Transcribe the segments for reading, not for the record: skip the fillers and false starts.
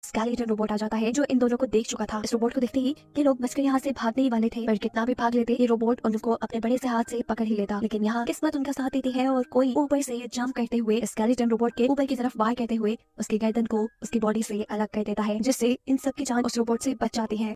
Skeleton robot आ जाता है जो इन दोनों को देख चुका था। इस रोबोट को देखते ही ये लोग बचकर यहाँ से भागने ही वाले थे, पर कितना भी भाग लेते ये रोबोट उनको अपने बड़े से हाथ से पकड़ ही लेता। लेकिन यहाँ किस्मत उनका साथ देती है और कोई ऊपर से जंप करते हुए स्केलेटन रोबोट के ऊपर की तरफ वार करते हुए उसकी गर्दन को उसकी बॉडी से अलग कर देता है, जिससे इन सब की जान उस रोबोट से बच जाती है।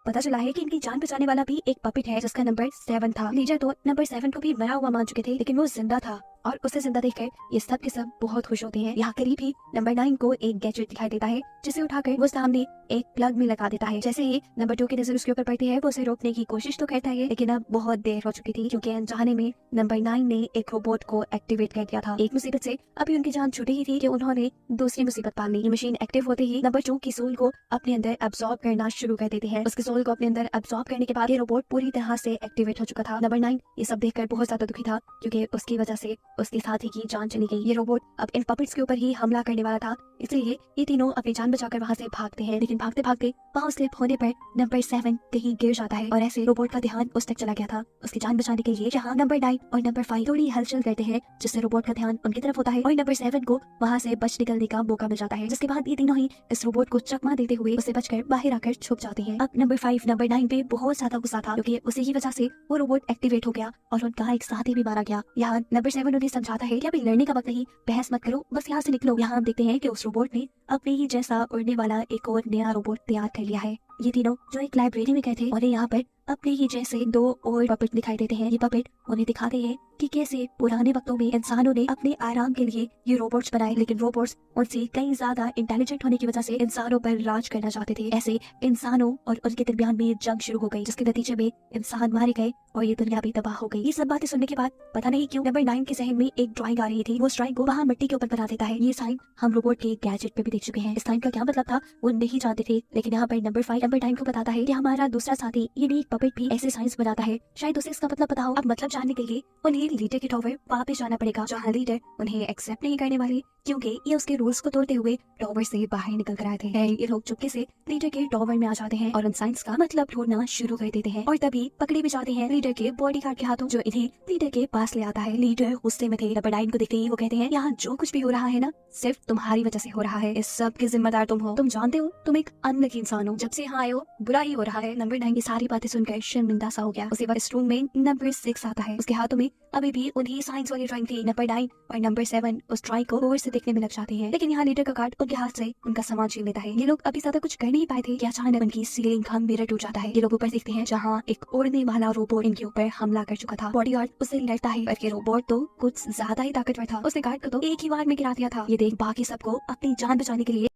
पता चला है कि इनकी जान बचाने वाला भी एक पपिट है जिसका नंबर 7 था। लीडर तो नंबर 7 को भी मरा हुआ मान चुके थे, लेकिन वो जिंदा था और उसे जिंदा देखकर ये सब के सब बहुत खुश होते हैं। यहाँ करीब ही नंबर 9 को एक गैजेट दिखाई देता है जिसे उठाकर वो सामने एक प्लग में लगा देता है। जैसे ही नंबर 2 की नजर उसके ऊपर पड़ती है वो उसे रोकने की कोशिश तो करता है, लेकिन अब बहुत देर हो चुकी थी क्योंकि अनजाने में नंबर 9 ने एक रोबोट को एक्टिवेट कर दिया था। एक मुसीबत से अभी उनकी जान छूटी ही थी कि उन्होंने दूसरी मुसीबत पाल ली। ये मशीन एक्टिव होते ही नंबर 2 की सोल को अपने अंदर अब्सॉर्ब करना शुरू कर देती है। उसके सोल को अपने अंदर अब्सॉर्ब करने के बाद ये रोबोट पूरी तरह से एक्टिवेट हो चुका था। नंबर 9 ये सब देखकर बहुत ज्यादा दुखी था क्योंकि उसकी वजह से उसके साथी की जान चली गई। ये रोबोट अब इन पपेट्स के ऊपर ही हमला करने वाला था, इसलिए ये तीनों अपनी जान बचाकर वहाँ से भागते हैं। लेकिन भागते भागते वहाँ स्लिप होने पर नंबर 7 कहीं गिर जाता है और ऐसे रोबोट का ध्यान उस तक चला गया था उसकी जान बचाने के लिए, जहाँ नंबर 9 और नंबर 5 थोड़ी हलचल करते हैं जिससे रोबोट का ध्यान उनकी तरफ होता है और नंबर 7 को वहाँ से बच निकलने का मौका मिल जाता है। जिसके बाद ये तीनों ही इस रोबोट को चकमा देते हुए उसे बचकर बाहर आकर छुप जाते हैं। अब नंबर 5 नंबर 9 पे बहुत ज्यादा गुस्सा था क्योंकि उसी की वजह से वो रोबोट एक्टिवेट हो गया और उनका एक साथी भी मारा गया। यहाँ नंबर 7 उन्हें समझाता है कि अभी लड़ने का वक्त नहीं, बहस मत करो, बस यहाँ से निकलो। यहाँ हम देखते हैं कि उस रोबोट ने अपने ही जैसा उड़ने वाला एक और नया रोबोट तैयार कर लिया है। ये तीनों जो एक लाइब्रेरी में गए थे और यहाँ पर अपने ही जैसे 2 और पपेट दिखाई देते हैं। ये पपेट उन्हें दिखाते हैं कि कैसे पुराने वक्तों में इंसानों ने अपने आराम के लिए ये रोबोट्स बनाए, लेकिन रोबोट्स उनसे कई ज्यादा इंटेलिजेंट होने की वजह से इंसानों पर राज करना चाहते थे। ऐसे इंसानों और उनके दरमियान में जंग शुरू हो गई जिसके नतीजे में इंसान मारे गए और ये दुनिया भी तबाह हो गई। ये सब बातें सुनने के बाद पता नहीं क्यों नंबर 9 के जहन में एक ड्राइंग आ रही थी। वो ड्राइंग को वहाँ मिट्टी के ऊपर बना देता है। ये साइन हम रोबोट के गैजेट पे भी देख चुके हैं। इस साइन का क्या मतलब था वो नहीं जानते थे, लेकिन यहाँ पर नंबर 5 नंबर 9 को बताता है कि हमारा दूसरा साथी ये पपेट भी ऐसे साइंस बनाता है, शायद उसे इसका मतलब पता हो। अब मतलब जानने के लिए उन्हें लीडर के टॉवर वापस जाना पड़ेगा, जहाँ लीडर उन्हें एक्सेप्ट नहीं करने वाली क्योंकि ये उसके रूल्स को तोड़ते हुए टॉवर से बाहर निकल कर आए थे। ये लोग चुपके से लीडर के टॉवर में आ जाते हैं और उन साइंस का मतलब ढूंढना शुरू कर देते हैं और तभी पकड़े भी जाते हैं लीडर के बॉडीगार्ड के हाथों, जो इन्हें लीडर के पास ले आता है। लीडर गुस्से में थे। नंबर 9 को देखते ही वो कहते हैं यहाँ जो कुछ भी हो रहा है ना सिर्फ तुम्हारी वजह से हो रहा है, इस सब के जिम्मेदार तुम हो। तुम जानते हो तुम एक अनलकी इंसान हो, जब से यहाँ आए हो बुरा ही हो रहा है। नंबर 9 की सारी बातें सुनकर शर्मिंदा सा हो गया। उसी वक्त इस रूम में नंबर 6 आता है। उसके हाथों में अभी भी उन्हीं साइंस वाली ड्राइंग थी। नंबर 9 और नंबर 7 उस ड्राइंग को गौर से देखने में लग जाते हैं, लेकिन यहाँ लीडर का कार्ड उनके हाथ से उनका सामान छीन लेता है। ये लोग अभी ज्यादा कुछ कर नहीं पाए थे कि अचानक उनकी सीलिंग का मिरर टूट जाता है। ये लोग ऊपर देखते हैं जहाँ एक उड़ने वाला रोबोट इनके ऊपर हमला कर चुका था। बॉडीगार्ड उससे लड़ता है पर ये रोबोट तो कुछ ज्यादा ही ताकतवर था। उसने गार्ड को तो एक ही बार में गिरा दिया था। ये देख बाकी सबको अपनी जान बचाने के लिए